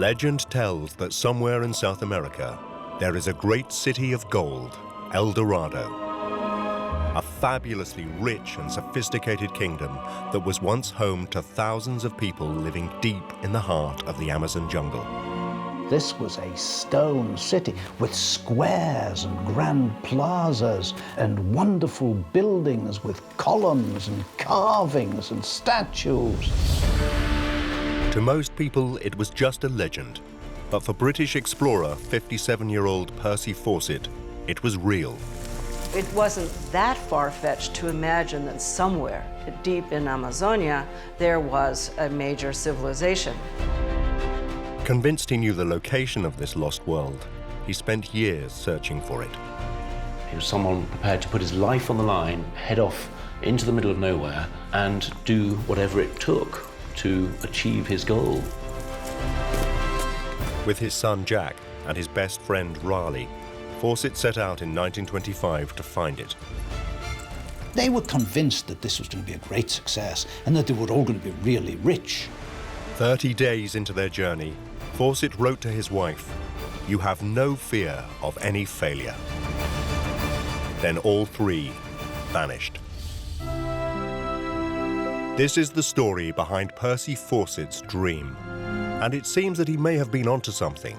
Legend tells that somewhere in South America, there is a great city of gold, El Dorado. A fabulously rich and sophisticated kingdom that was once home to thousands of people living deep in the heart of the Amazon jungle. This was a stone city with squares and grand plazas and wonderful buildings with columns and carvings and statues. To most people, it was just a legend. But for British explorer, 57-year-old Percy Fawcett, it was real. It wasn't that far-fetched to imagine that somewhere deep in Amazonia, there was a major civilization. Convinced he knew the location of this lost world, he spent years searching for it. He was someone prepared to put his life on the line, head off into the middle of nowhere, and do whatever it took to achieve his goal. With his son Jack and his best friend Raleigh, Fawcett set out in 1925 to find it. They were convinced that this was going to be a great success and that they were all going to be really rich. 30 days into their journey, Fawcett wrote to his wife, "You have no fear of any failure." Then all three vanished. This is the story behind Percy Fawcett's dream. And it seems that he may have been onto something.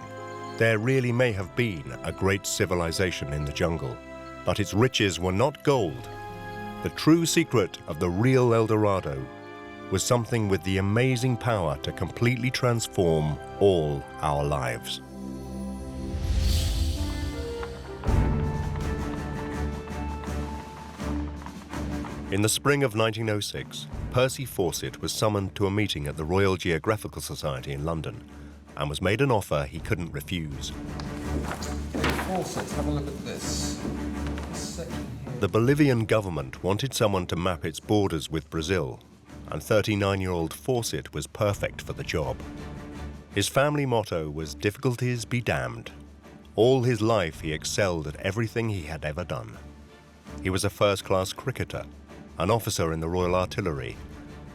There really may have been a great civilization in the jungle, but its riches were not gold. The true secret of the real El Dorado was something with the amazing power to completely transform all our lives. In the spring of 1906, Percy Fawcett was summoned to a meeting at the Royal Geographical Society in London and was made an offer he couldn't refuse. Fawcett, have a look at this. The Bolivian government wanted someone to map its borders with Brazil, and 39-year-old Fawcett was perfect for the job. His family motto was "Difficulties be damned." All his life he excelled at everything he had ever done. He was a first-class cricketer, an officer in the Royal Artillery,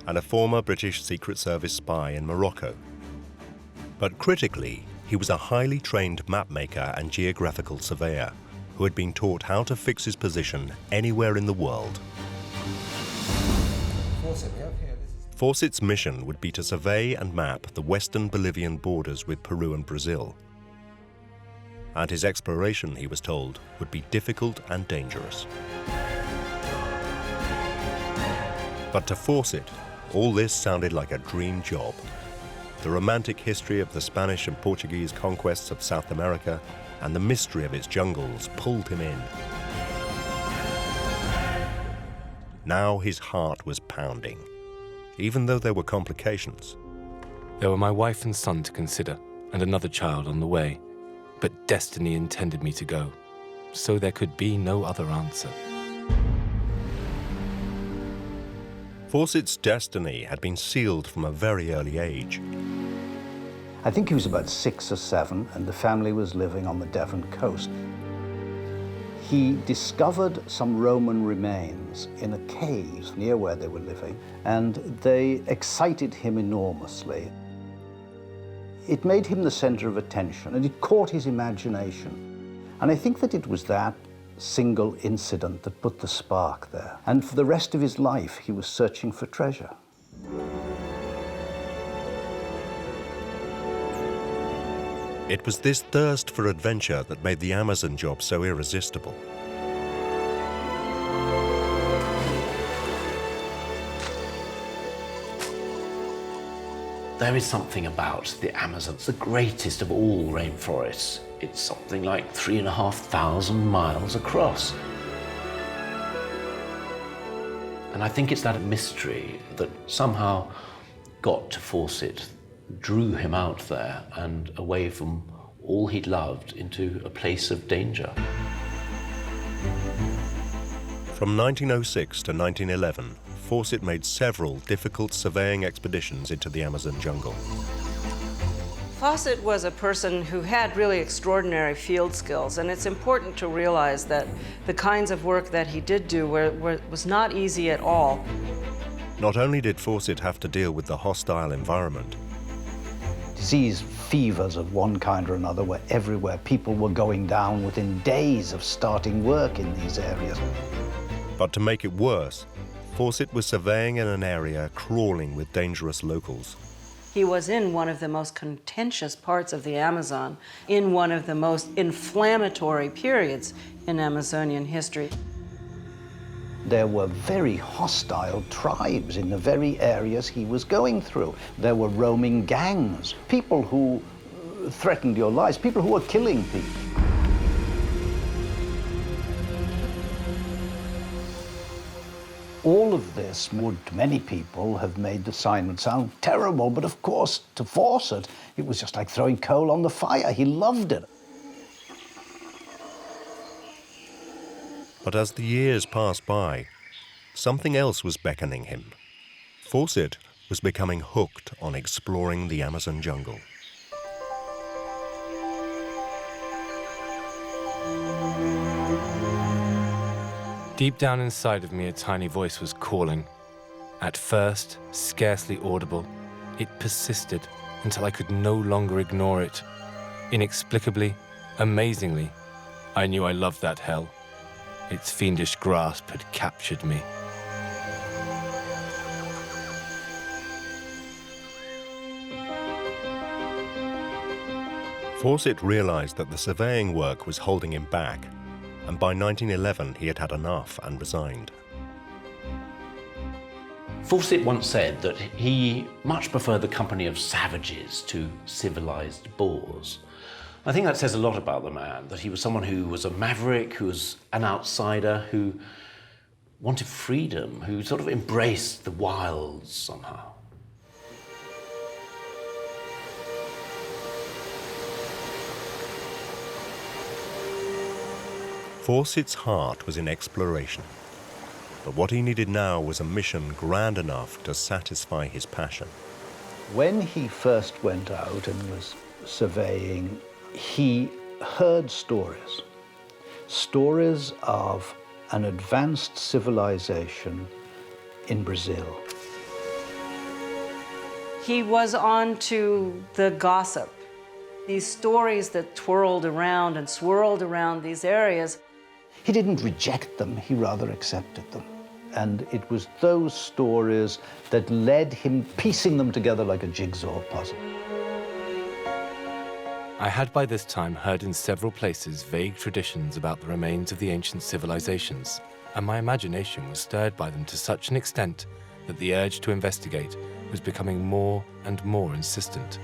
and a former British Secret Service spy in Morocco. But critically, he was a highly trained mapmaker and geographical surveyor who had been taught how to fix his position anywhere in the world. Fawcett's mission would be to survey and map the western Bolivian borders with Peru and Brazil. And his exploration, he was told, would be difficult and dangerous. But to Fawcett, all this sounded like a dream job. The romantic history of the Spanish and Portuguese conquests of South America and the mystery of its jungles pulled him in. Now his heart was pounding, even though there were complications. There were my wife and son to consider, and another child on the way. But destiny intended me to go, so there could be no other answer. Fawcett's destiny had been sealed from a very early age. I think he was about 6 or 7, and the family was living on the Devon coast. He discovered some Roman remains in a cave near where they were living, and they excited him enormously. It made him the center of attention, and it caught his imagination. And I think that it was that single incident that put the spark there. And for the rest of his life, he was searching for treasure. It was this thirst for adventure that made the Amazon job so irresistible. There is something about the Amazons, the greatest of all rainforests. It's something like 3,500 miles across. And I think it's that mystery that somehow got to Fawcett, drew him out there and away from all he'd loved into a place of danger. From 1906 to 1911, Fawcett made several difficult surveying expeditions into the Amazon jungle. Fawcett was a person who had really extraordinary field skills, and it's important to realize that the kinds of work that he did do was not easy at all. Not only did Fawcett have to deal with the hostile environment, Disease fevers of one kind or another were everywhere. People were going down within days of starting work in these areas. But to make it worse, Fawcett was surveying in an area crawling with dangerous locals. He was in one of the most contentious parts of the Amazon, in one of the most inflammatory periods in Amazonian history. There were very hostile tribes in the very areas he was going through. There were roaming gangs, people who threatened your lives, people who were killing people. All of this would, to many people, have made the assignment sound terrible, but of course, to Fawcett, it was just like throwing coal on the fire. He loved it. But as the years passed by, something else was beckoning him. Fawcett was becoming hooked on exploring the Amazon jungle. Deep down inside of me, a tiny voice was calling. At first, scarcely audible, it persisted until I could no longer ignore it. Inexplicably, amazingly, I knew I loved that hell. Its fiendish grasp had captured me. Fawcett realized that the surveying work was holding him back, and by 1911 he had had enough and resigned. Fawcett once said that he much preferred the company of savages to civilized boors. I think that says a lot about the man, that he was someone who was a maverick, who was an outsider, who wanted freedom, who sort of embraced the wilds somehow. Fawcett's heart was in exploration, but what he needed now was a mission grand enough to satisfy his passion. When he first went out and was surveying, he heard stories of an advanced civilization in Brazil. He was on to the gossip, these stories that twirled around and swirled around these areas. He didn't reject them, he rather accepted them. And it was those stories that led him piecing them together like a jigsaw puzzle. I had by this time heard in several places vague traditions about the remains of the ancient civilizations, and my imagination was stirred by them to such an extent that the urge to investigate was becoming more and more insistent.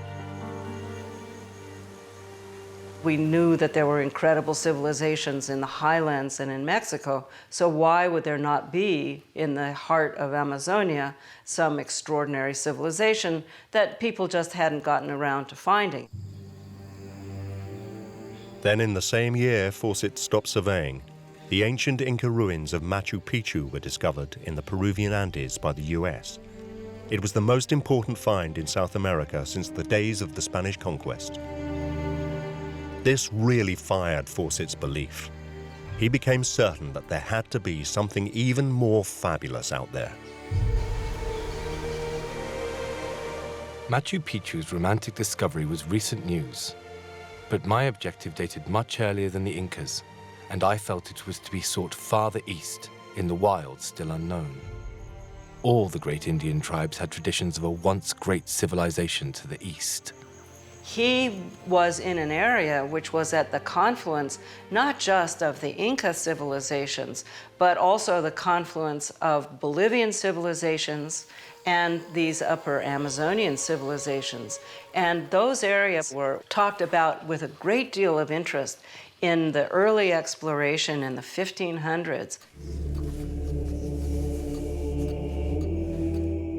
We knew that there were incredible civilizations in the highlands and in Mexico, so why would there not be, in the heart of Amazonia, some extraordinary civilization that people just hadn't gotten around to finding? Then in the same year Fawcett stopped surveying, the ancient Inca ruins of Machu Picchu were discovered in the Peruvian Andes by the US. It was the most important find in South America since the days of the Spanish conquest. This really fired Fawcett's belief. He became certain that there had to be something even more fabulous out there. Machu Picchu's romantic discovery was recent news, but my objective dated much earlier than the Incas, and I felt it was to be sought farther east, in the wilds still unknown. All the great Indian tribes had traditions of a once great civilization to the east. He was in an area which was at the confluence not just of the Inca civilizations, but also the confluence of Bolivian civilizations and these upper Amazonian civilizations. And those areas were talked about with a great deal of interest in the early exploration in the 1500s.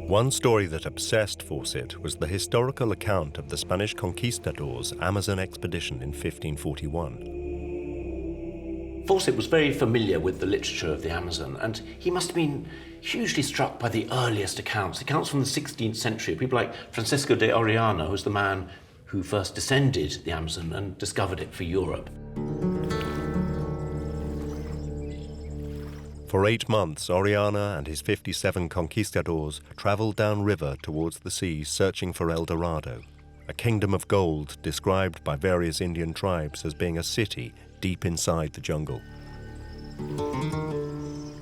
One story that obsessed Fawcett was the historical account of the Spanish conquistadors' Amazon expedition in 1541. Fawcett was very familiar with the literature of the Amazon, and he must have been hugely struck by the earliest accounts from the 16th century. People like Francisco de Orellana, who's the man who first descended the Amazon and discovered it for Europe. For 8 months, Orellana and his 57 conquistadors traveled downriver towards the sea searching for El Dorado. a kingdom of gold described by various Indian tribes as being a city deep inside the jungle.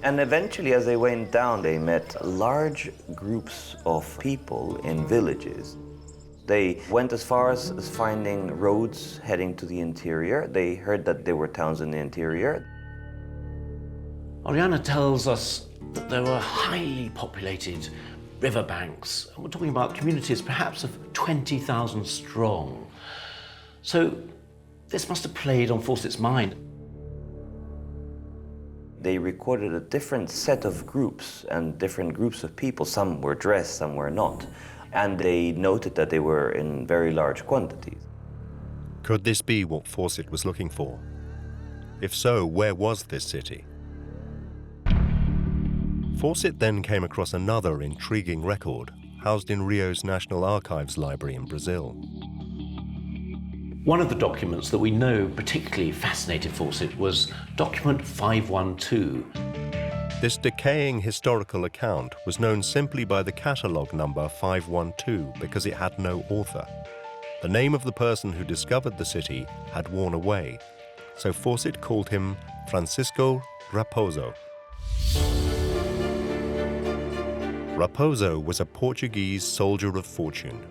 And eventually, as they went down, they met large groups of people in villages. They went as far as finding roads heading to the interior. They heard that there were towns in the interior. Oriana tells us that there were highly populated riverbanks. And we're talking about communities perhaps of 20,000 strong. So this must have played on Fawcett's mind. They recorded a different set of groups and different groups of people. Some were dressed, some were not. And they noted that they were in very large quantities. Could this be what Fawcett was looking for? If so, where was this city? Fawcett then came across another intriguing record housed in Rio's National Archives Library in Brazil. One of the documents that we know particularly fascinated Fawcett was document 512. This decaying historical account was known simply by the catalogue number 512 because it had no author. The name of the person who discovered the city had worn away, so Fawcett called him Francisco Raposo. Raposo was a Portuguese soldier of fortune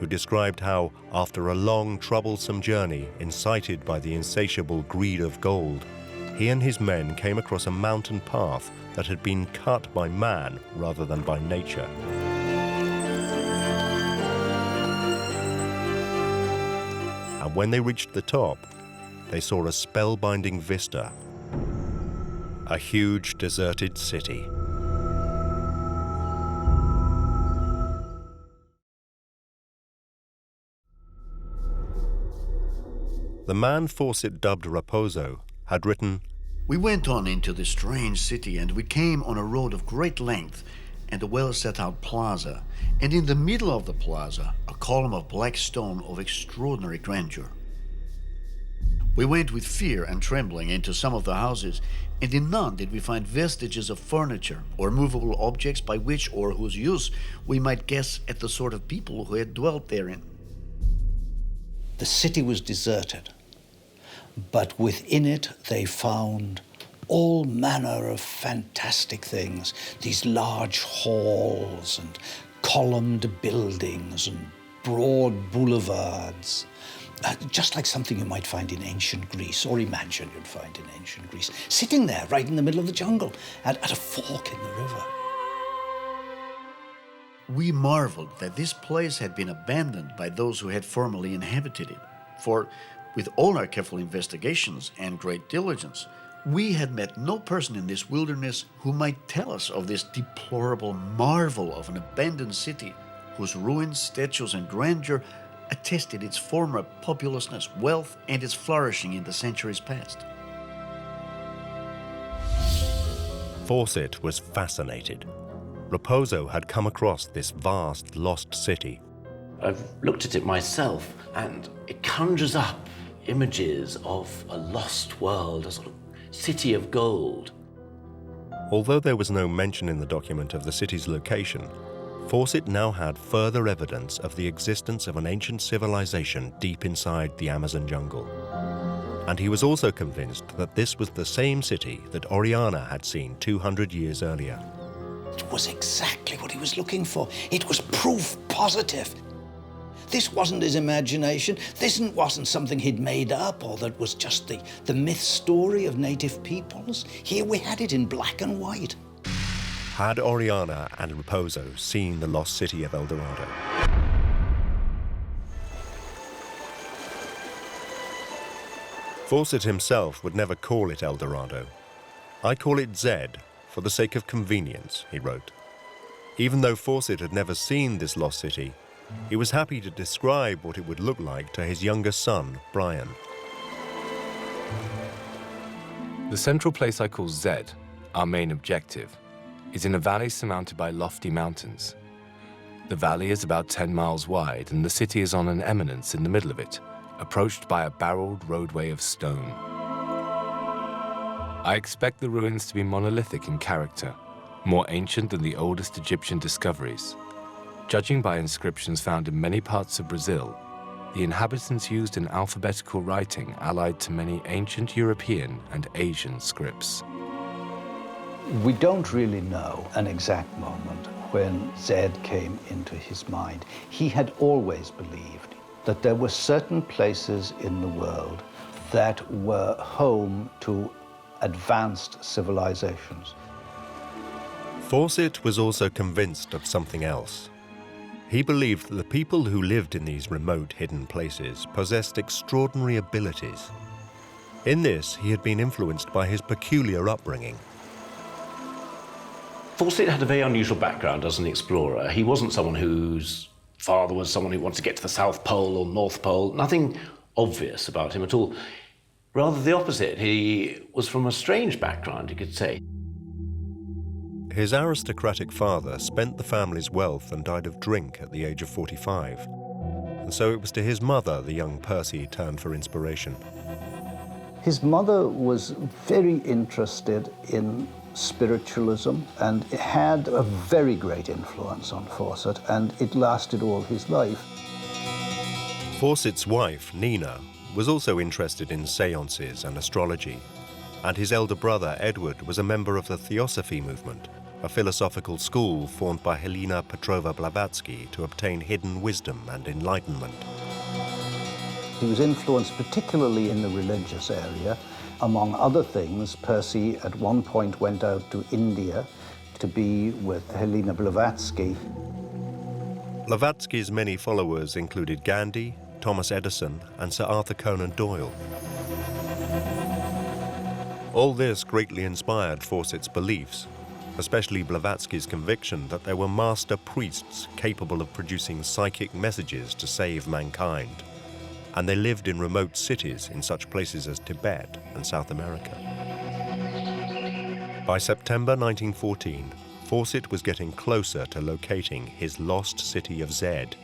who described how, after a long, troublesome journey incited by the insatiable greed of gold, he and his men came across a mountain path that had been cut by man rather than by nature. And when they reached the top, they saw a spellbinding vista, a huge deserted city. The man Fawcett dubbed Raposo had written, "We went on into the strange city, and we came on a road of great length and a well-set-out plaza, and in the middle of the plaza, a column of black stone of extraordinary grandeur. We went with fear and trembling into some of the houses, and in none did we find vestiges of furniture or movable objects by which or whose use we might guess at the sort of people who had dwelt therein." The city was deserted, but within it they found all manner of fantastic things, these large halls and columned buildings and broad boulevards, just like something you might find in ancient Greece, or imagine you'd find in ancient Greece, sitting there right in the middle of the jungle at a fork in the river. We marveled that this place had been abandoned by those who had formerly inhabited it, for with all our careful investigations and great diligence, we had met no person in this wilderness who might tell us of this deplorable marvel of an abandoned city whose ruins, statues, and grandeur attested its former populousness, wealth, and its flourishing in the centuries past. Fawcett was fascinated. Raposo had come across this vast lost city. I've looked at it myself, and it conjures up images of a lost world, a sort of city of gold. Although there was no mention in the document of the city's location, Fawcett now had further evidence of the existence of an ancient civilization deep inside the Amazon jungle. And he was also convinced that this was the same city that Oriana had seen 200 years earlier. It was exactly what he was looking for. It was proof positive. This wasn't his imagination. This wasn't something he'd made up or that was just the myth story of native peoples. Here we had it in black and white. Had Oriana and Raposo seen the lost city of El Dorado? Fawcett himself would never call it El Dorado. "I call it Zed, for the sake of convenience," he wrote. Even though Fawcett had never seen this lost city, he was happy to describe what it would look like to his younger son, Brian. The central place I call Zed, our main objective, is in a valley surmounted by lofty mountains. The valley is about 10 miles wide, and the city is on an eminence in the middle of it, approached by a barreled roadway of stone. I expect the ruins to be monolithic in character, more ancient than the oldest Egyptian discoveries. Judging by inscriptions found in many parts of Brazil, the inhabitants used an alphabetical writing allied to many ancient European and Asian scripts. We don't really know an exact moment when Zed came into his mind. He had always believed that there were certain places in the world that were home to advanced civilizations. Fawcett was also convinced of something else. He believed that the people who lived in these remote, hidden places possessed extraordinary abilities. In this, he had been influenced by his peculiar upbringing. Fawcett had a very unusual background as an explorer. He wasn't someone whose father was someone who wanted to get to the South Pole or North Pole. Nothing obvious about him at all. Rather the opposite. He was from a strange background, you could say. His aristocratic father spent the family's wealth and died of drink at the age of 45. And so it was to his mother the young Percy turned for inspiration. His mother was very interested in spiritualism and it had a very great influence on Fawcett, and it lasted all his life. Fawcett's wife, Nina, was also interested in seances and astrology, and his elder brother, Edward, was a member of the Theosophy movement, a philosophical school formed by Helena Petrova Blavatsky to obtain hidden wisdom and enlightenment. He was influenced particularly in the religious area. Among other things, Percy at one point went out to India to be with Helena Blavatsky. Blavatsky's many followers included Gandhi, Thomas Edison, and Sir Arthur Conan Doyle. All this greatly inspired Fawcett's beliefs, especially Blavatsky's conviction that there were master priests capable of producing psychic messages to save mankind, and they lived in remote cities in such places as Tibet and South America. By September 1914, Fawcett was getting closer to locating his lost city of Zed,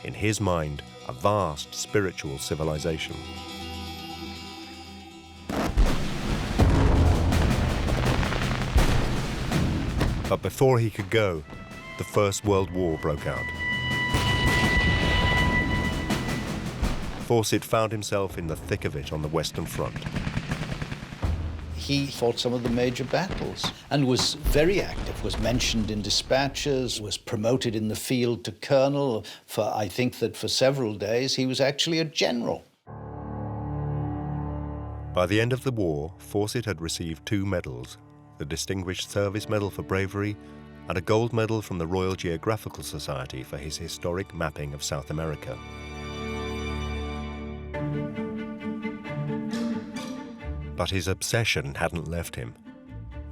in his mind, a vast spiritual civilization. But before he could go, the First World War broke out. Fawcett found himself in the thick of it on the Western Front. He fought some of the major battles and was very active, was mentioned in dispatches, was promoted in the field to colonel. I think that for several days he was actually a general. By the end of the war, Fawcett had received 2 medals, the Distinguished Service Medal for Bravery and a gold medal from the Royal Geographical Society for his historic mapping of South America. But his obsession hadn't left him.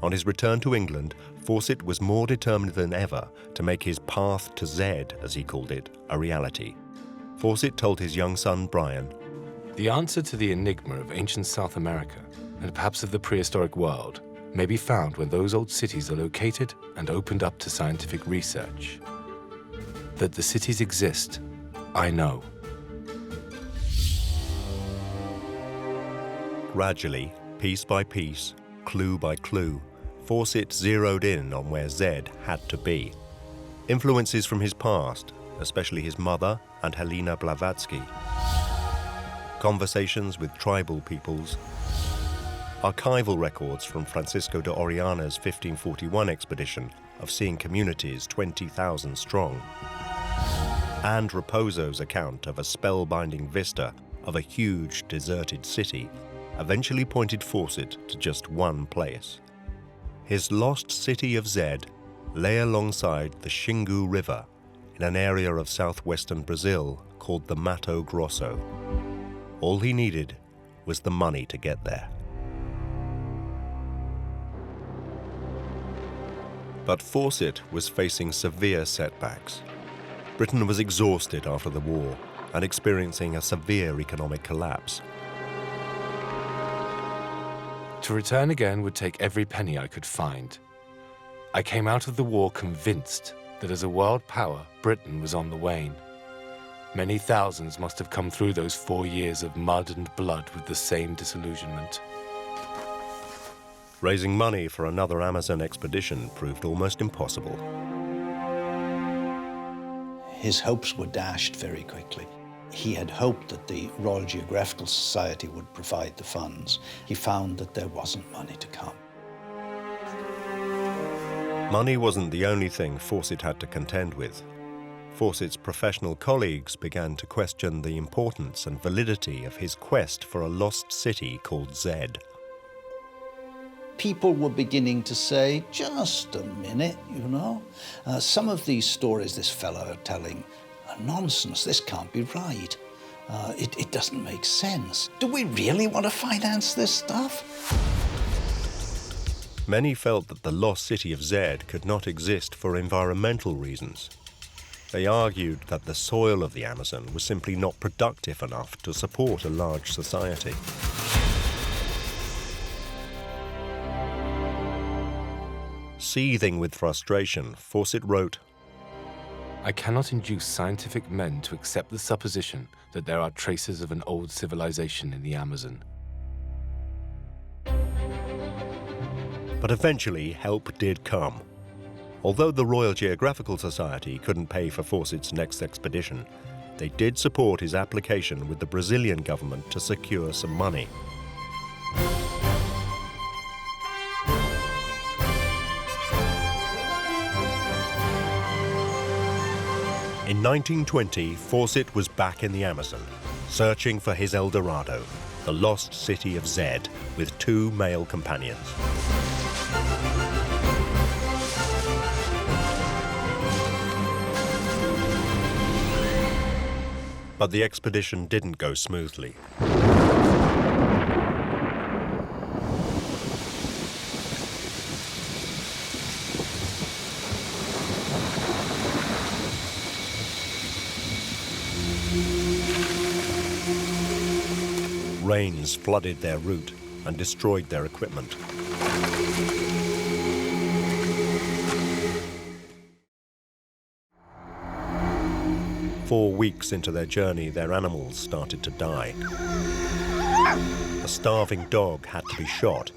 On his return to England, Fawcett was more determined than ever to make his path to Zed, as he called it, a reality. Fawcett told his young son, Brian, The answer to the enigma of ancient South America, and perhaps of the prehistoric world, may be found when those old cities are located and opened up to scientific research. That the cities exist, I know. Gradually, piece by piece, clue by clue, Fawcett zeroed in on where Zed had to be. Influences from his past, especially his mother and Helena Blavatsky. Conversations with tribal peoples. Archival records from Francisco de Orellana's 1541 expedition of seeing communities 20,000 strong. And Raposo's account of a spellbinding vista of a huge deserted city eventually pointed Fawcett to just one place. His lost city of Zed lay alongside the Xingu River in an area of southwestern Brazil called the Mato Grosso. All he needed was the money to get there. But Fawcett was facing severe setbacks. Britain was exhausted after the war and experiencing a severe economic collapse. To return again would take every penny I could find. I came out of the war convinced that as a world power, Britain was on the wane. Many thousands must have come through those 4 years of mud and blood with the same disillusionment. Raising money for another Amazon expedition proved almost impossible. His hopes were dashed very quickly. He had hoped that the Royal Geographical Society would provide the funds. He found that there wasn't money to come. Money wasn't the only thing Fawcett had to contend with. Fawcett's professional colleagues began to question the importance and validity of his quest for a lost city called Zed. People were beginning to say, just a minute, you know. Some of these stories this fellow are telling are nonsense. This can't be right. It doesn't make sense. Do we really want to finance this stuff? Many felt that the lost city of Zed could not exist for environmental reasons. They argued that the soil of the Amazon was simply not productive enough to support a large society. Seething with frustration, Fawcett wrote, I cannot induce scientific men to accept the supposition that there are traces of an old civilization in the Amazon. But eventually help did come. Although the Royal Geographical Society couldn't pay for Fawcett's next expedition, they did support his application with the Brazilian government to secure some money. In 1920, Fawcett was back in the Amazon, searching for his El Dorado, the lost city of Zed, with 2 male companions. But the expedition didn't go smoothly. Rains flooded their route and destroyed their equipment. Four weeks into their journey, their animals started to die. A starving dog had to be shot,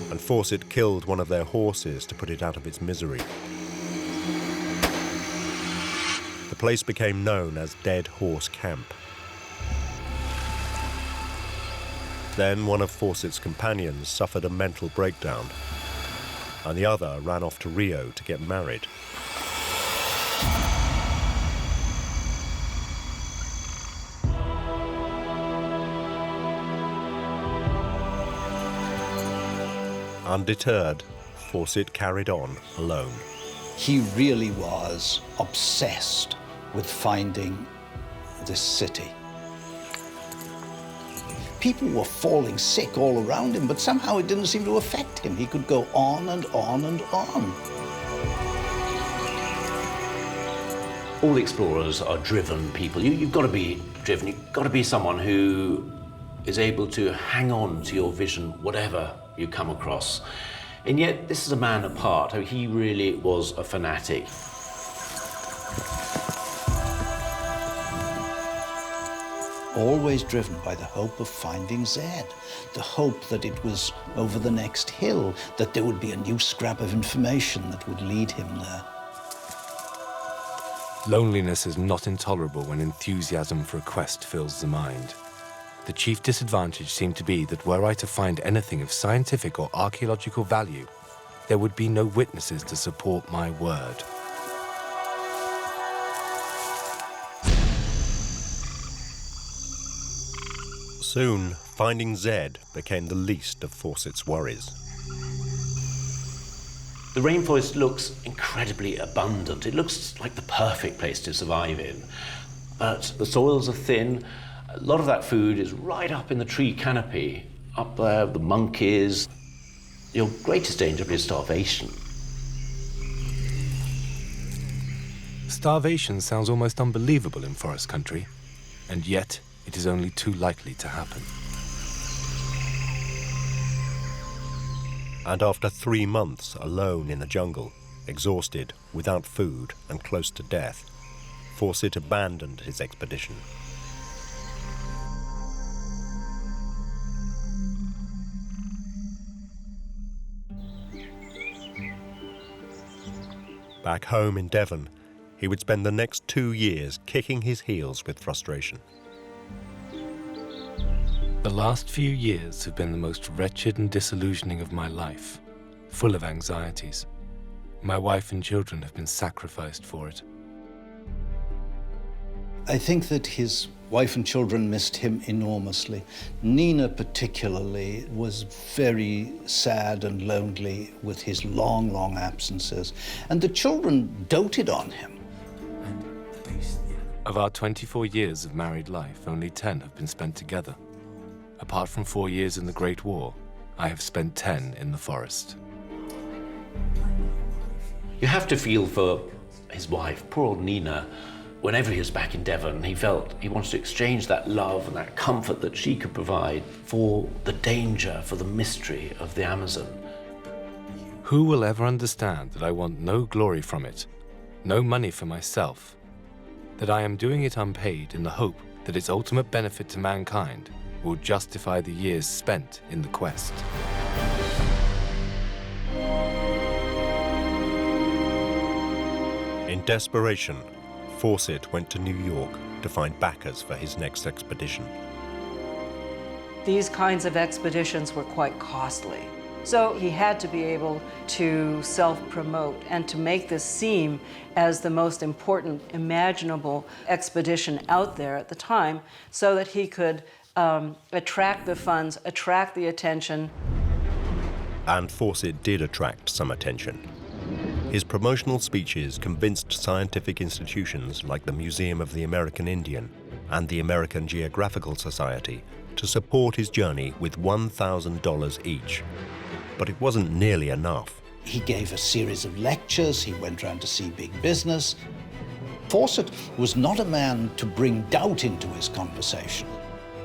and Fawcett killed one of their horses to put it out of its misery. The place became known as Dead Horse Camp. Then one of Fawcett's companions suffered a mental breakdown, and the other ran off to Rio to get married. Undeterred, Fawcett carried on alone. He really was obsessed with finding this city. People were falling sick all around him, but somehow it didn't seem to affect him. He could go on and on and on. All explorers are driven people. You've got to be driven. You've got to be someone who is able to hang on to your vision, whatever you come across. And yet, this is a man apart. He really was a fanatic. Always driven by the hope of finding Zed, the hope that it was over the next hill, that there would be a new scrap of information that would lead him there. Loneliness is not intolerable when enthusiasm for a quest fills the mind. The chief disadvantage seemed to be that were I to find anything of scientific or archaeological value, there would be no witnesses to support my word. Soon, finding Zed became the least of Fawcett's worries. The rainforest looks incredibly abundant. It looks like the perfect place to survive in. But the soils are thin. A lot of that food is right up in the tree canopy. Up there, the monkeys. Your greatest danger is starvation. Starvation sounds almost unbelievable in forest country, and yet it is only too likely to happen. And after 3 months alone in the jungle, exhausted, without food, and close to death, Fawcett abandoned his expedition. Back home in Devon, He would spend the next 2 years kicking his heels with frustration. The last few years have been the most wretched and disillusioning of my life, full of anxieties. My wife and children have been sacrificed for it. I think that his wife and children missed him enormously. Nina particularly was very sad and lonely with his long, long absences, and the children doted on him. Of our 24 years of married life, only 10 have been spent together. Apart from 4 years in the Great War, I have spent 10 in the forest. You have to feel for his wife, poor old Nina. Whenever he was back in Devon, he felt he wanted to exchange that love and that comfort that she could provide for the danger, for the mystery of the Amazon. Who will ever understand that I want no glory from it, no money for myself, that I am doing it unpaid in the hope that its ultimate benefit to mankind will justify the years spent in the quest? In desperation, Fawcett went to New York to find backers for his next expedition. These kinds of expeditions were quite costly. So he had to be able to self-promote and to make this seem as the most important imaginable expedition out there at the time, so that he could attract the funds, attract the attention. And Fawcett did attract some attention. His promotional speeches convinced scientific institutions like the Museum of the American Indian and the American Geographical Society to support his journey with $1,000 each. But it wasn't nearly enough. He gave a series of lectures, he went round to see big business. Fawcett was not a man to bring doubt into his conversation.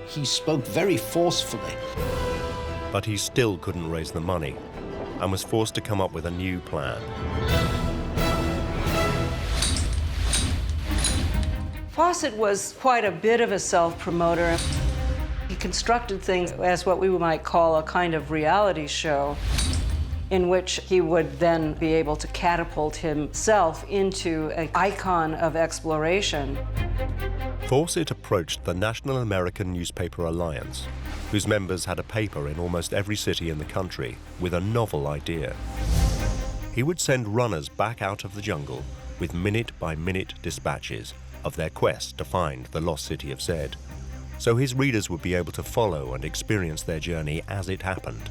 He spoke very forcefully. But he still couldn't raise the money and was forced to come up with a new plan. Fawcett was quite a bit of a self-promoter. He constructed things as what we might call a kind of reality show, in which he would then be able to catapult himself into an icon of exploration. Fawcett approached the National American Newspaper Alliance, whose members had a paper in almost every city in the country, with a novel idea. He would send runners back out of the jungle with minute-by-minute dispatches of their quest to find the lost city of Zed, so his readers would be able to follow and experience their journey as it happened.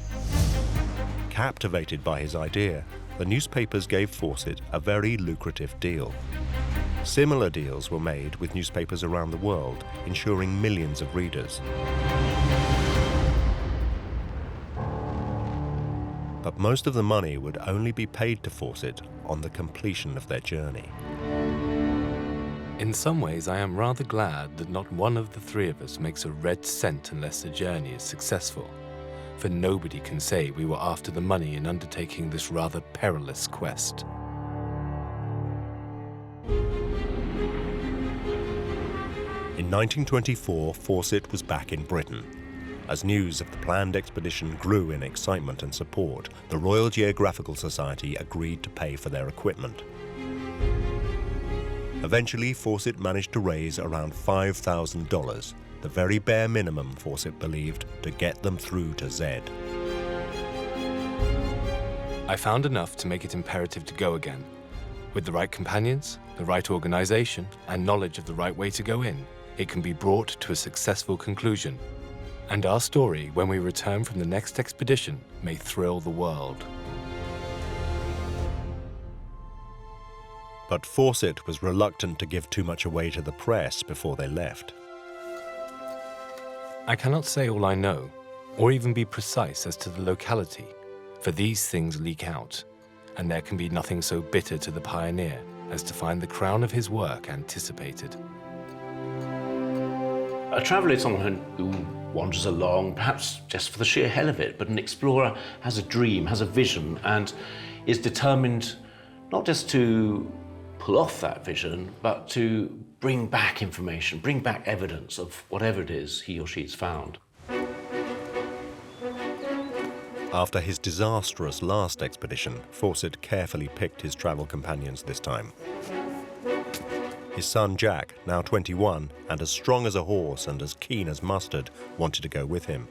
Captivated by his idea, the newspapers gave Fawcett a very lucrative deal. Similar deals were made with newspapers around the world, ensuring millions of readers. But most of the money would only be paid to Fawcett on the completion of their journey. In some ways, I am rather glad that not one of the three of us makes a red cent unless the journey is successful, for nobody can say we were after the money in undertaking this rather perilous quest. In 1924, Fawcett was back in Britain. As news of the planned expedition grew in excitement and support, the Royal Geographical Society agreed to pay for their equipment. Eventually, Fawcett managed to raise around $5,000, the very bare minimum, Fawcett believed, to get them through to Zed. I found enough to make it imperative to go again. With the right companions, the right organization, and knowledge of the right way to go in, it can be brought to a successful conclusion. And our story, when we return from the next expedition, may thrill the world. But Fawcett was reluctant to give too much away to the press before they left. I cannot say all I know, or even be precise as to the locality, for these things leak out, and there can be nothing so bitter to the pioneer as to find the crown of his work anticipated. A traveller is someone who wanders along, perhaps just for the sheer hell of it, but an explorer has a dream, has a vision, and is determined not just to pull off that vision, but to bring back information, bring back evidence of whatever it is he or she has found. After his disastrous last expedition, Fawcett carefully picked his travel companions this time. His son Jack, now 21, and as strong as a horse and as keen as mustard, wanted to go with him.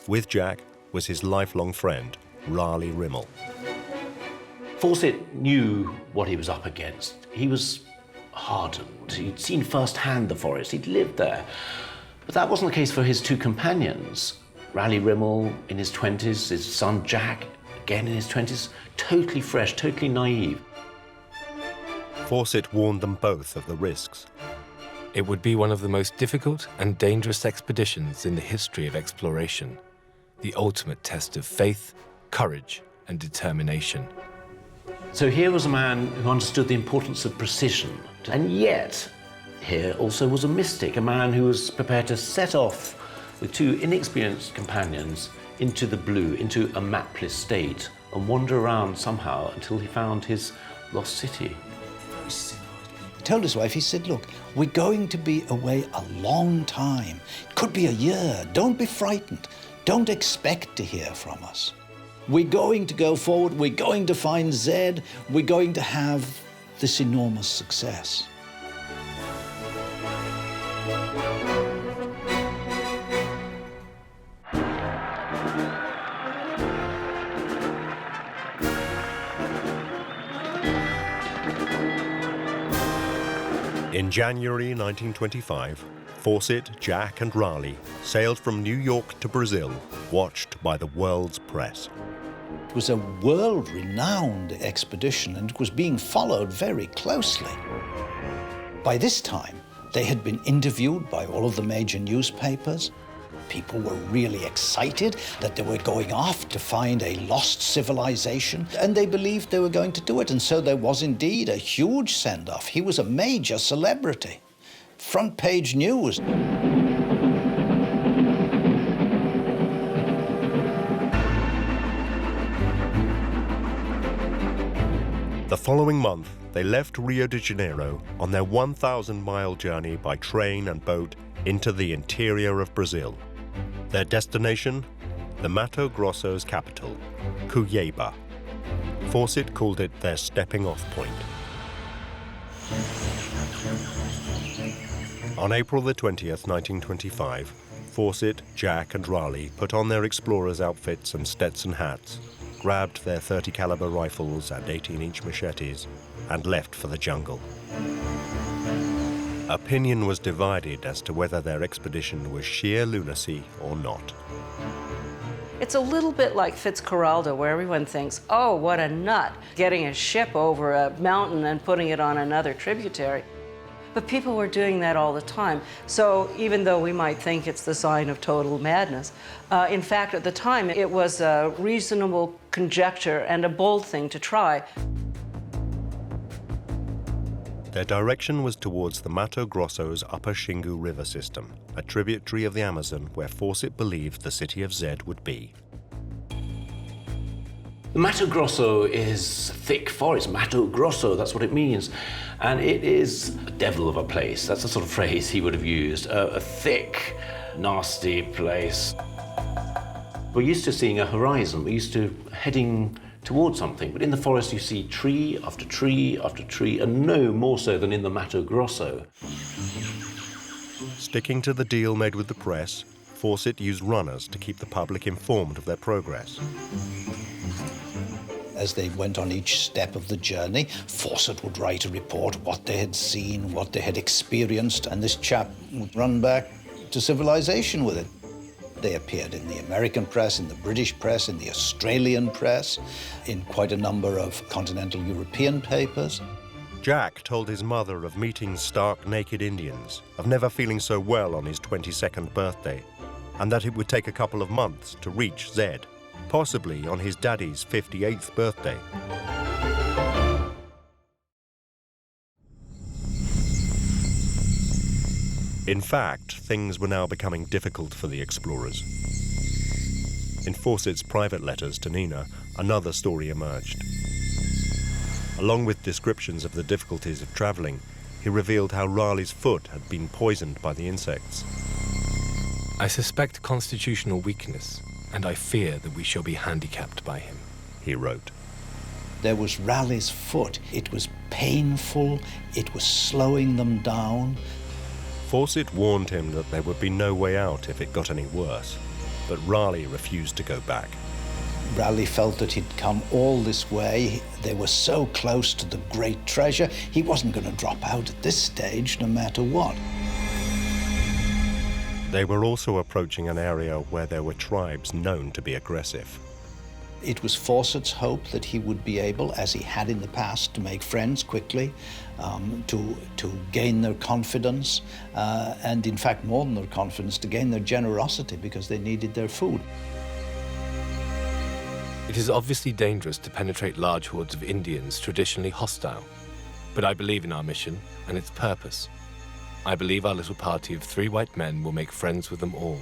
With Jack was his lifelong friend, Raleigh Rimmel. Fawcett knew what he was up against. He was hardened. He'd seen firsthand the forest. He'd lived there. But that wasn't the case for his two companions. Raleigh Rimmel in his 20s, his son Jack, again in his 20s, totally fresh, totally naive. Fawcett warned them both of the risks. It would be one of the most difficult and dangerous expeditions in the history of exploration, the ultimate test of faith, courage, and determination. So here was a man who understood the importance of precision, and yet here also was a mystic, a man who was prepared to set off with two inexperienced companions into the blue, into a mapless state, and wander around somehow until he found his lost city. He told his wife, he said, look, we're going to be away a long time. It could be a year. Don't be frightened. Don't expect to hear from us. We're going to go forward. We're going to find Zed. We're going to have this enormous success. In January 1925, Fawcett, Jack and Raleigh sailed from New York to Brazil, watched by the world's press. It was a world-renowned expedition, and it was being followed very closely. By this time, they had been interviewed by all of the major newspapers. People were really excited that they were going off to find a lost civilization, and they believed they were going to do it. And so there was indeed a huge send-off. He was a major celebrity. Front page news. The following month, they left Rio de Janeiro on their 1,000-mile journey by train and boat into the interior of Brazil. Their destination, the Mato Grosso's capital, Cuiabá. Fawcett called it their stepping-off point. On April the 20th, 1925, Fawcett, Jack and Raleigh put on their explorers' outfits and Stetson hats, grabbed their .30 caliber rifles and 18-inch machetes, and left for the jungle. Opinion was divided as to whether their expedition was sheer lunacy or not. It's a little bit like Fitzcarraldo, where everyone thinks, oh, what a nut, getting a ship over a mountain and putting it on another tributary. But people were doing that all the time. So even though we might think it's the sign of total madness, in fact, at the time, it was a reasonable conjecture and a bold thing to try. Their direction was towards the Mato Grosso's upper Xingu River system, a tributary of the Amazon where Fawcett believed the city of Zed would be. The Mato Grosso is thick forest. Mato Grosso, that's what it means. And it is a devil of a place. That's the sort of phrase he would have used. A thick, nasty place. We're used to seeing a horizon. We're used to heading towards something. But in the forest, you see tree after tree after tree, and no more so than in the Mato Grosso. Sticking to the deal made with the press, Fawcett used runners to keep the public informed of their progress. As they went on each step of the journey, Fawcett would write a report, what they had seen, what they had experienced, and this chap would run back to civilization with it. They appeared in the American press, in the British press, in the Australian press, in quite a number of continental European papers. Jack told his mother of meeting stark naked Indians, of never feeling so well on his 22nd birthday, and that it would take a couple of months to reach Zed, possibly on his daddy's 58th birthday. In fact, things were now becoming difficult for the explorers. In Fawcett's private letters to Nina, another story emerged. Along with descriptions of the difficulties of traveling, he revealed how Raleigh's foot had been poisoned by the insects. I suspect constitutional weakness, and I fear that we shall be handicapped by him, he wrote. There was Raleigh's foot. It was painful. It was slowing them down. Fawcett warned him that there would be no way out if it got any worse, but Raleigh refused to go back. Raleigh felt that he'd come all this way. They were so close to the great treasure. He wasn't going to drop out at this stage, no matter what. They were also approaching an area where there were tribes known to be aggressive. It was Fawcett's hope that he would be able, as he had in the past, to make friends quickly, to gain their confidence, and in fact, more than their confidence, to gain their generosity because they needed their food. It is obviously dangerous to penetrate large hordes of Indians traditionally hostile, but I believe in our mission and its purpose. I believe our little party of 3 white men will make friends with them all.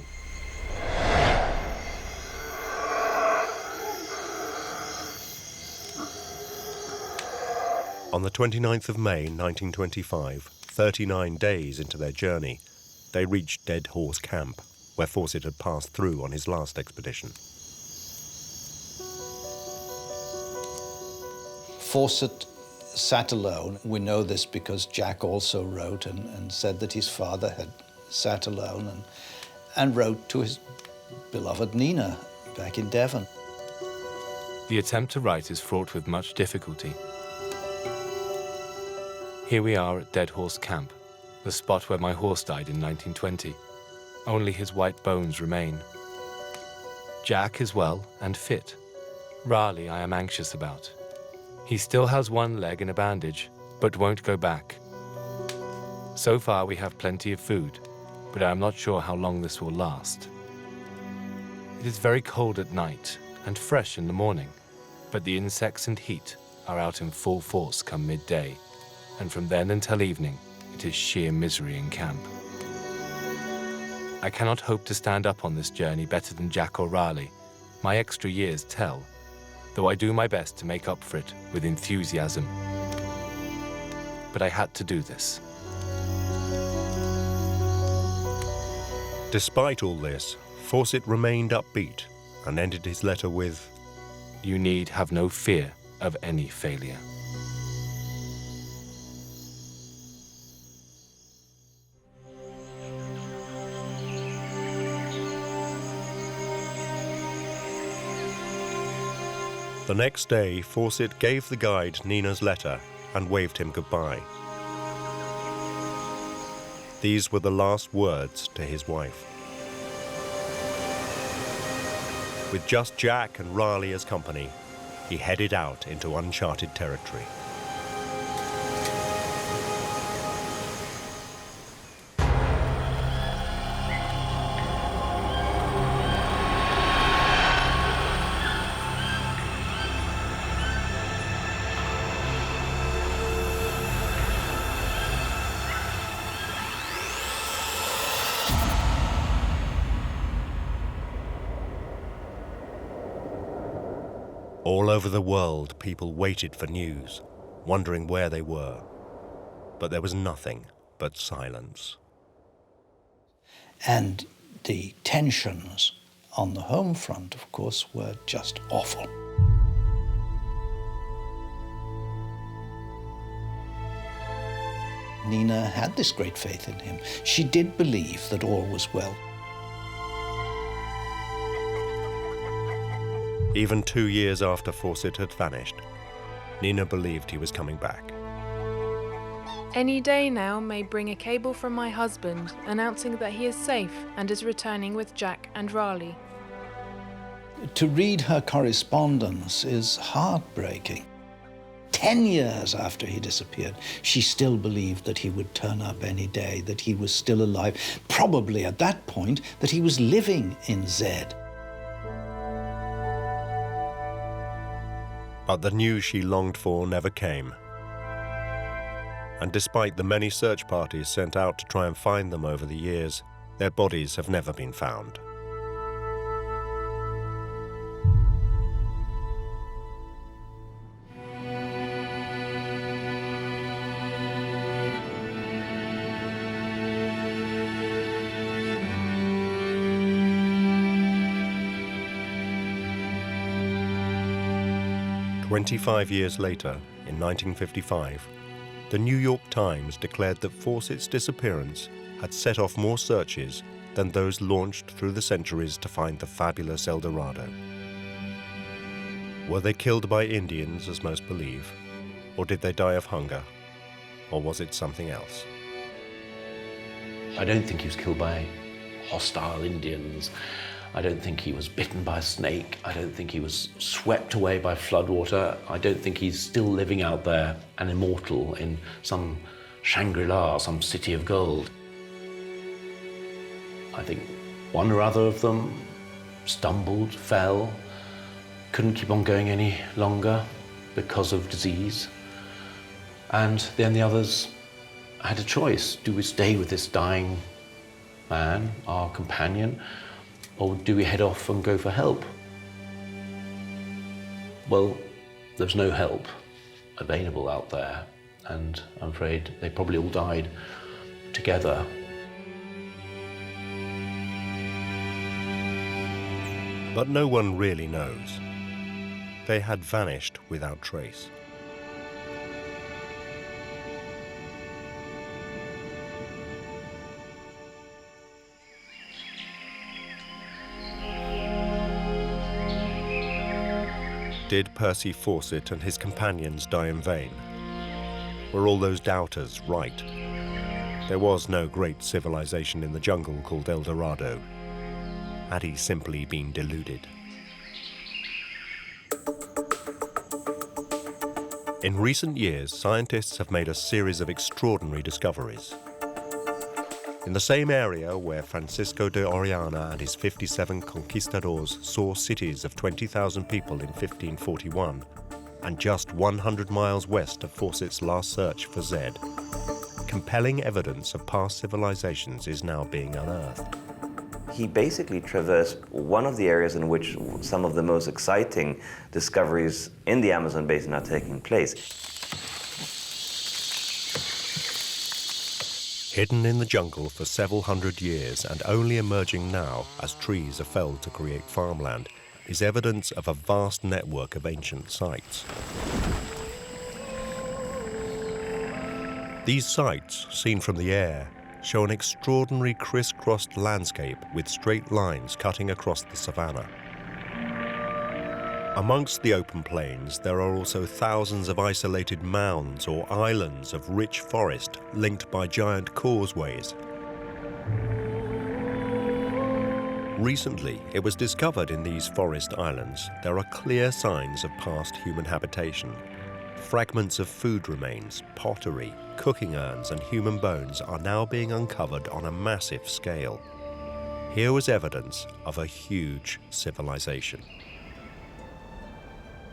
On the 29th of May 1925, 39 days into their journey, they reached Dead Horse Camp, where Fawcett had passed through on his last expedition. Fawcett sat alone. We know this because Jack also wrote and said that his father had sat alone and wrote to his beloved Nina back in Devon. The attempt to write is fraught with much difficulty. Here we are at Dead Horse Camp, the spot where my horse died in 1920. Only his white bones remain. Jack is well and fit. Raleigh I am anxious about. He still has one leg in a bandage, but won't go back. So far we have plenty of food, but I am not sure how long this will last. It is very cold at night and fresh in the morning, but the insects and heat are out in full force come midday, and from then until evening, it is sheer misery in camp. I cannot hope to stand up on this journey better than Jack or Raleigh. My extra years tell, though I do my best to make up for it with enthusiasm. But I had to do this. Despite all this, Fawcett remained upbeat and ended his letter with, "You need have no fear of any failure." The next day, Fawcett gave the guide Nina's letter and waved him goodbye. These were the last words to his wife. With just Jack and Raleigh as company, he headed out into uncharted territory. All over the world, people waited for news, wondering where they were. But there was nothing but silence. And the tensions on the home front, of course, were just awful. Nina had this great faith in him. She did believe that all was well. Even 2 years after Fawcett had vanished, Nina believed he was coming back. Any day now may bring a cable from my husband announcing that he is safe and is returning with Jack and Raleigh. To read her correspondence is heartbreaking. 10 years after he disappeared, she still believed that he would turn up any day, that he was still alive, probably at that point that he was living in Z. But the news she longed for never came. And despite the many search parties sent out to try and find them over the years, their bodies have never been found. 25 years later, in 1955, the New York Times declared that Fawcett's disappearance had set off more searches than those launched through the centuries to find the fabulous El Dorado. Were they killed by Indians, as most believe, or did they die of hunger, or was it something else? I don't think he was killed by hostile Indians. I don't think he was bitten by a snake. I don't think he was swept away by floodwater. I don't think he's still living out there and immortal in some Shangri-La, some city of gold. I think one or other of them stumbled, fell, couldn't keep on going any longer because of disease. And then the others had a choice. Do we stay with this dying man, our companion, or do we head off and go for help? Well, there's no help available out there, and I'm afraid they probably all died together. But no one really knows. They had vanished without trace. Did Percy Fawcett and his companions die in vain? Were all those doubters right? There was no great civilization in the jungle called El Dorado. Had he simply been deluded? In recent years, scientists have made a series of extraordinary discoveries. In the same area where Francisco de Orellana and his 57 conquistadors saw cities of 20,000 people in 1541, and just 100 miles west of Fawcett's last search for Zed, compelling evidence of past civilizations is now being unearthed. He basically traversed one of the areas in which some of the most exciting discoveries in the Amazon basin are taking place. Hidden in the jungle for several hundred years and only emerging now as trees are felled to create farmland is evidence of a vast network of ancient sites. These sites, seen from the air, show an extraordinary crisscrossed landscape with straight lines cutting across the savanna. Amongst the open plains, there are also thousands of isolated mounds or islands of rich forest linked by giant causeways. Recently, it was discovered in these forest islands there are clear signs of past human habitation. Fragments of food remains, pottery, cooking urns and human bones are now being uncovered on a massive scale. Here was evidence of a huge civilization.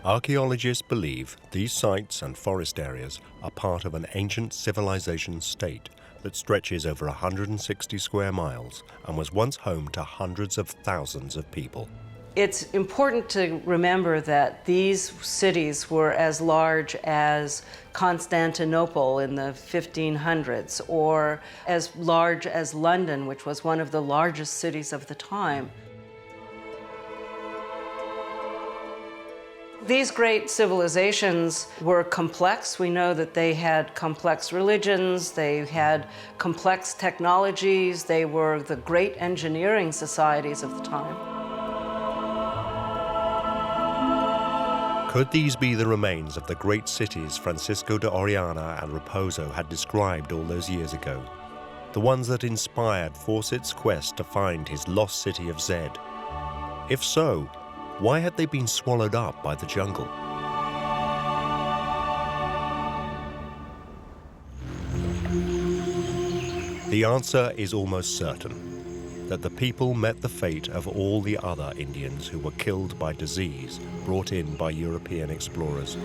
Archaeologists believe these sites and forest areas are part of an ancient civilization state that stretches over 160 square miles and was once home to hundreds of thousands of people. It's important to remember that these cities were as large as Constantinople in the 1500s, or as large as London, which was one of the largest cities of the time. These great civilizations were complex. We know that they had complex religions, they had complex technologies, they were the great engineering societies of the time. Could these be the remains of the great cities Francisco de Orellana and Raposo had described all those years ago? The ones that inspired Fawcett's quest to find his lost city of Zed? If so, why had they been swallowed up by the jungle? The answer is almost certain, that the people met the fate of all the other Indians who were killed by disease brought in by European explorers.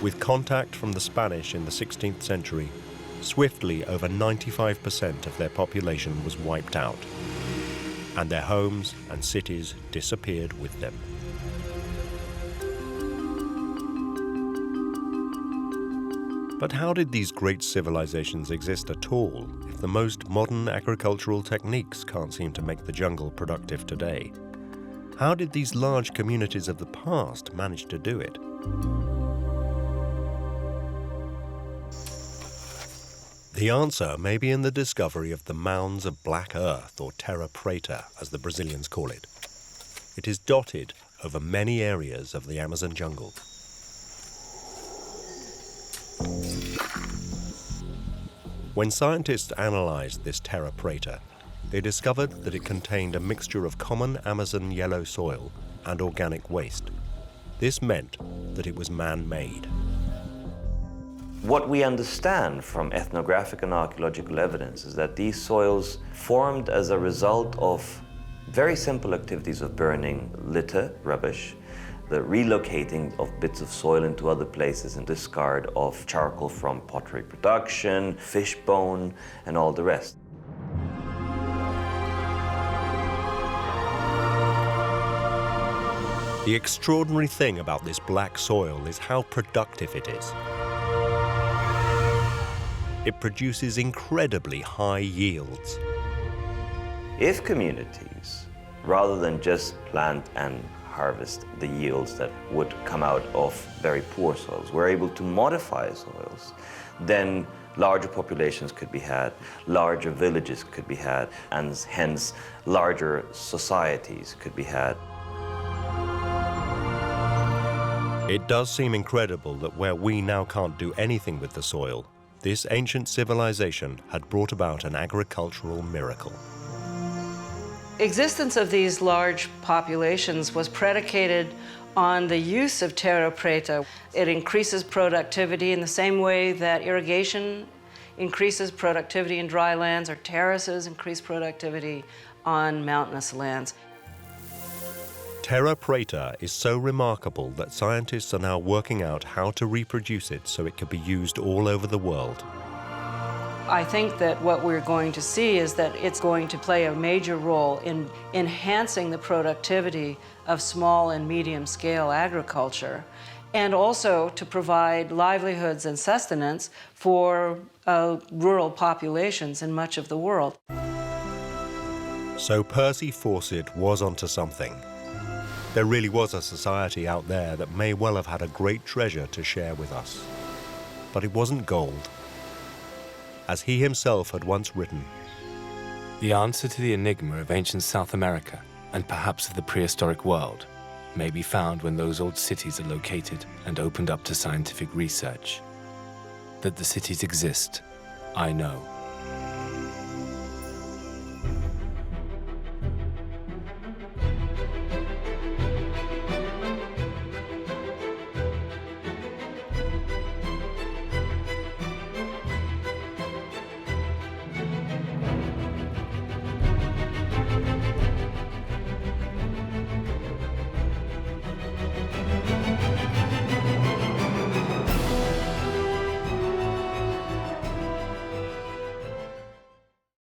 With contact from the Spanish in the 16th century, swiftly over 95% of their population was wiped out, and their homes and cities disappeared with them. But how did these great civilizations exist at all if the most modern agricultural techniques can't seem to make the jungle productive today? How did these large communities of the past manage to do it? The answer may be in the discovery of the mounds of black earth, or terra preta, as the Brazilians call it. It is dotted over many areas of the Amazon jungle. When scientists analyzed this terra preta, they discovered that it contained a mixture of common Amazon yellow soil and organic waste. This meant that it was man-made. What we understand from ethnographic and archaeological evidence is that these soils formed as a result of very simple activities of burning litter, rubbish, the relocating of bits of soil into other places, and discard of charcoal from pottery production, fish bone, and all the rest. The extraordinary thing about this black soil is how productive it is. It produces incredibly high yields. If communities, rather than just plant and harvest the yields that would come out of very poor soils, were able to modify soils, then larger populations could be had, larger villages could be had, and hence larger societies could be had. It does seem incredible that where we now can't do anything with the soil, this ancient civilization had brought about an agricultural miracle. Existence of these large populations was predicated on the use of terra preta. It increases productivity in the same way that irrigation increases productivity in dry lands, or terraces increase productivity on mountainous lands. Terra preta is so remarkable that scientists are now working out how to reproduce it so it can be used all over the world. I think that what we're going to see is that it's going to play a major role in enhancing the productivity of small and medium-scale agriculture, and also to provide livelihoods and sustenance for rural populations in much of the world. So Percy Fawcett was onto something. There really was a society out there that may well have had a great treasure to share with us. But it wasn't gold. As he himself had once written, The answer to the enigma of ancient South America, and perhaps of the prehistoric world, may be found when those old cities are located and opened up to scientific research. That the cities exist, I know.